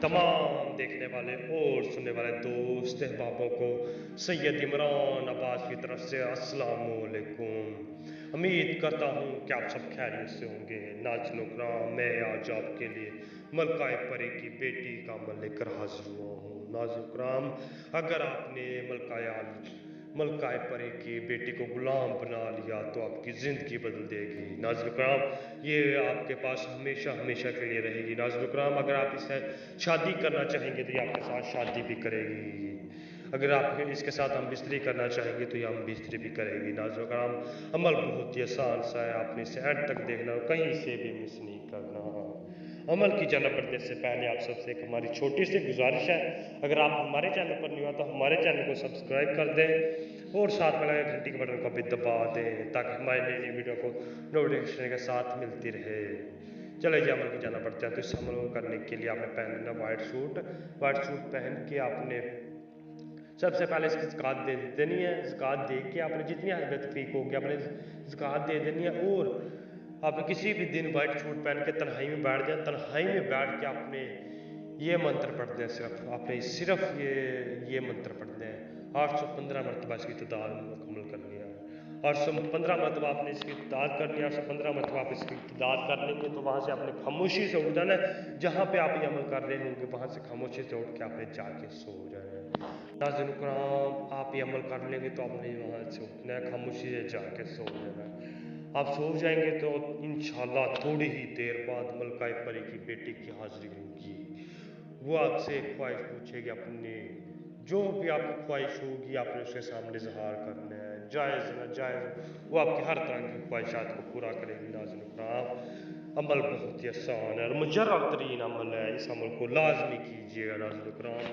तमाम देखने वाले और सुनने वाले दोस्त अहबाबों को सैयद इमरान अब्बास की तरफ से अस्सलाम वालेकुम। उम्मीद करता हूँ कि आप सब खैरियत से होंगे। नाज़रीन किराम, मैं आज आपके लिए मलकाए परी की बेटी का अमल लेकर हाजिर हुआ हूँ। नाज़रीन किराम, अगर आपने मलकाए परी की बेटी को गुलाम बना लिया तो आपकी ज़िंदगी बदल देगी। नाज़रीन किराम, ये आपके पास हमेशा हमेशा के लिए रहेगी। नाज़रीन किराम, अगर आप इससे शादी करना चाहेंगे तो ये आपके साथ शादी भी करेगी। अगर आप इसके साथ हम बिस्तरी करना चाहेंगे तो ये हम बिस्तरी भी करेगी। नाज़रीन किराम, अमल बहुत ही आसान सा है, आपने इसे एंड तक देखना और कहीं से भी मिस नहीं करना। अमल की जानब बढ़ने से पहले आप सबसे एक हमारी छोटी सी गुजारिश है, अगर आप हमारे चैनल पर नहीं हो तो हमारे चैनल को सब्सक्राइब कर दें और साथ में लगे घंटी के बटन को भी दबा दें ताकि हमारी नई नई वीडियो को नोटिफिकेशन के साथ मिलती रहे। चले जी अमल की जाना पड़ता है। तो इस अमल को करने के लिए आपने पहनना वाइट सूट पहन के आपने सबसे पहले इसकी ज़कात दे देनी है। ज़कात दे के आपने जितनी हसबत फीक होगी आपने ज़कात दे देनी है और आपने किसी भी दिन वाइट सूट पहन के तन्हाई में बैठ जाए। तन्हाई में बैठ के आपने ये मंत्र पढ़ते हैं, सिर्फ ये मंत्र पढ़ते हैं। 815 मरतबा इसकी तादाद मुकम्मल करनी है। 815 मरतबा आपने इसकी तादाद करनी है। 815 मरतबा आप इसकी तादाद कर लेंगे तो वहाँ से आपने खामोशी से उठ जाना है। जहाँ पे आप ये अमल कर रहे होंगे वहाँ से खामोशी से उठ के आपने जाके सो जाना है। नाज़रीन किराम, आप ये अमल कर लेंगे तो आपने वहाँ से उठना है, खामोशी से जाके सो जाना है। आप सो जाएंगे तो इंशाल्लाह थोड़ी ही देर बाद मलकाए परी की बेटी की हाजिरी होगी। वो आपसे ख्वाहिश पूछेगी, अपनी जो भी आपकी ख्वाहिश होगी आपने उसके सामने इजहार करना है, जायज़ ना जायज़, वो आपकी हर तरह की ख्वाहिशात को पूरा करेगी। नाज़रीन किराम, अमल बहुत ही आसान है और मुजर्रब तरीन अमल है। इस अमल को लाजमी कीजिएगा। नाज़रीन किराम,